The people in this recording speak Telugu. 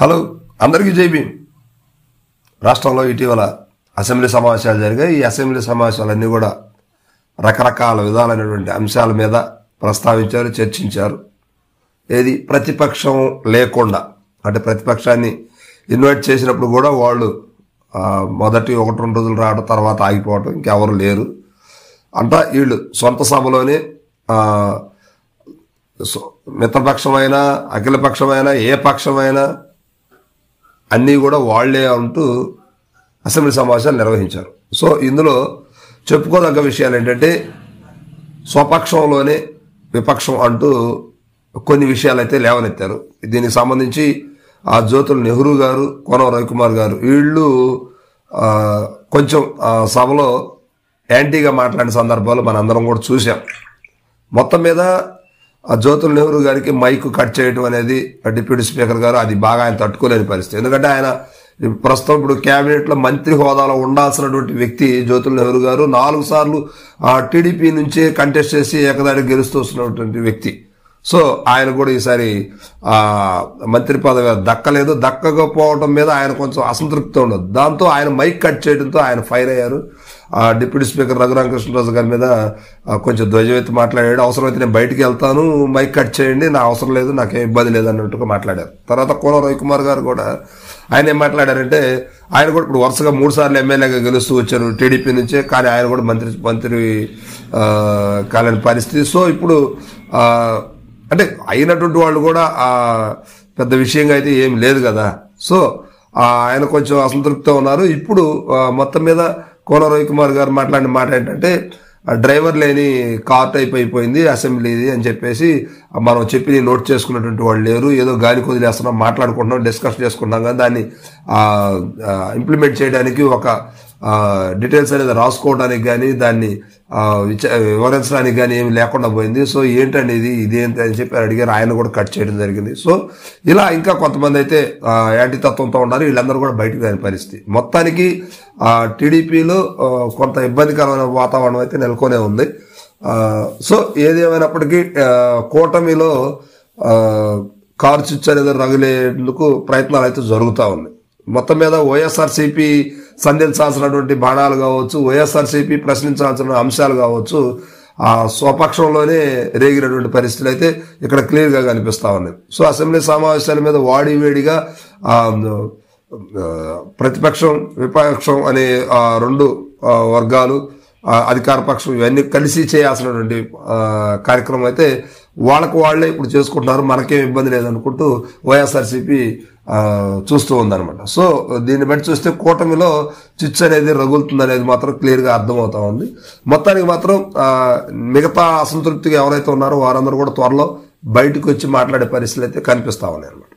హలో అందరికీ జై భీమ్. రాష్ట్రంలో ఇటీవల అసెంబ్లీ సమావేశాలు జరిగాయి. ఈ అసెంబ్లీ సమావేశాలన్నీ కూడా రకరకాల విధాలైనటువంటి అంశాల మీద ప్రస్తావించారు, చర్చించారు. ఏది ప్రతిపక్షం లేకుండా, అంటే ప్రతిపక్షాన్ని ఇన్వైట్ చేసినప్పుడు కూడా వాళ్ళు మొదటి 1-2 రోజులు రావడం, తర్వాత ఆగిపోవడం, ఇంకెవరు లేరు అంటా. వీళ్ళు సొంత సభలోనే మిత్రపక్షమైనా అఖిలపక్షమైనా ఏ పక్షమైనా అన్నీ కూడా వాళ్లే అంటూ అసెంబ్లీ సమావేశాలు నిర్వహించారు. సో ఇందులో చెప్పుకోదగ్గ విషయాలు ఏంటంటే, స్వపక్షంలోనే విపక్షం అంటూ కొన్ని విషయాలు అయితే లేవనెత్తారు. దీనికి సంబంధించి జ్యోతుల నెహ్రూ గారు, కోనం రవికుమార్ గారు వీళ్ళు కొంచెం సభలో యాంటీగా మాట్లాడిన సందర్భాలు మనందరం కూడా చూసాం. మొత్తం మీద జ్యోతుల నెహ్రూ గారికి మైక్ కట్ చేయడం అనేది డిప్యూటీ స్పీకర్ గారు అది బాగా ఆయన తట్టుకోలేని పరిస్థితి. ఎందుకంటే ఆయన ప్రస్తుతం ఇప్పుడు క్యాబినెట్లో మంత్రి హోదాలో ఉండాల్సినటువంటి వ్యక్తి జ్యోతుల నెహ్రూ గారు 4 సార్లు టీడీపీ నుంచే కంటెస్ట్ చేసి ఏకదాడికి గెలుస్తూ వస్తున్నటువంటి వ్యక్తి. సో ఆయన కూడా ఈసారి మంత్రి పదవి దక్కలేదు. దక్కకపోవడం మీద ఆయన కొంచెం అసంతృప్తి ఉండదు. దాంతో ఆయన మైక్ కట్ చేయడంతో ఆయన ఫైర్ అయ్యారు. డిప్యూటీ స్పీకర్ రఘురామకృష్ణరాజు గారి మీద కొంచెం ధ్వజమెత్తి మాట్లాడాడు. అవసరమైతే నేను బయటికి వెళ్తాను, మైక్ కట్ చేయండి, నా అవసరం లేదు, నాకేం ఇబ్బంది లేదు అన్నట్టుగా మాట్లాడారు. తర్వాత కోనం రవికుమార్ గారు కూడా ఆయన ఏం మాట్లాడారంటే, ఆయన కూడా ఇప్పుడు వరుసగా 3 సార్లు ఎమ్మెల్యేగా గెలుస్తూ వచ్చారు టీడీపీ నుంచే, కానీ ఆయన కూడా మంత్రి కాలేని పరిస్థితి. సో ఇప్పుడు అంటే అయినటువంటి వాళ్ళు కూడా పెద్ద విషయంగా అయితే ఏం లేదు కదా. సో ఆయన కొంచెం అసంతృప్తితో ఉన్నారు. ఇప్పుడు మొత్తం మీద కోనం రవికుమార్ గారు మాట్లాడిన మాట ఏంటంటే, డ్రైవర్ లేని కార్ టైప్ అయిపోయింది అసెంబ్లీది అని చెప్పేసి మనం చెప్పి నోట్ చేసుకున్నటువంటి వాళ్ళు లేరు, ఏదో గాలి కొదిలేస్తున్నాం, మాట్లాడుకుంటున్నాం, డిస్కస్ చేసుకుంటాం, కానీ దాన్ని ఇంప్లిమెంట్ చేయడానికి ఒక డీటెయిల్స్ అనేది రాసుకోవడానికి కానీ దాన్ని వివరించడానికి కానీ ఏమి లేకుండా పోయింది. సో ఏంటండి ఇదేంటి అని చెప్పి అడిగారు. ఆయన కూడా కట్ చేయడం జరిగింది. సో ఇలా ఇంకా కొంతమంది అయితే యాంటీ తత్వంతో ఉన్నారు. వీళ్ళందరూ కూడా బయటకు రాని పరిస్థితి. మొత్తానికి టీడీపీలో కొంత ఇబ్బందికరమైన వాతావరణం అయితే నెలకొనే ఉంది. సో ఏదేమైనప్పటికీ కూటమిలో కారు చిచ్చు అనేది రగిలేందుకు ప్రయత్నాలు అయితే జరుగుతూ ఉన్నాయి. మొత్తం మీద వైఎస్ఆర్సీపీ సంధించాల్సినటువంటి బాణాలు కావచ్చు, వైఎస్ఆర్సీపీ ప్రశ్నించాల్సిన అంశాలు కావచ్చు, స్వపక్షంలోనే రేగినటువంటి పరిస్థితులు అయితే ఇక్కడ క్లియర్గా కనిపిస్తా ఉన్నాయి. సో అసెంబ్లీ సమావేశాల మీద వాడివేడిగా ప్రతిపక్షం విపక్షం అనే 2 వర్గాలు, అధికార పక్షం ఇవన్నీ కలిసి చేయాల్సినటువంటి కార్యక్రమం అయితే వాళ్ళకు వాళ్లే ఇప్పుడు చేసుకుంటున్నారు. మనకేం ఇబ్బంది లేదనుకుంటూ వైఎస్ఆర్సీపీ చూస్తూ ఉందన్నమాట. సో దీన్ని బట్టి చూస్తే కూటమిలో చిచ్చు అనేది రగులుతుంది అనేది మాత్రం క్లియర్గా అర్థమవుతా ఉంది. మొత్తానికి మాత్రం మిగతా అసంతృప్తిగా ఎవరైతే ఉన్నారో వారందరూ కూడా త్వరలో బయటకు వచ్చి మాట్లాడే పరిస్థితులు అయితే కనిపిస్తా ఉన్నాయి అన్నమాట.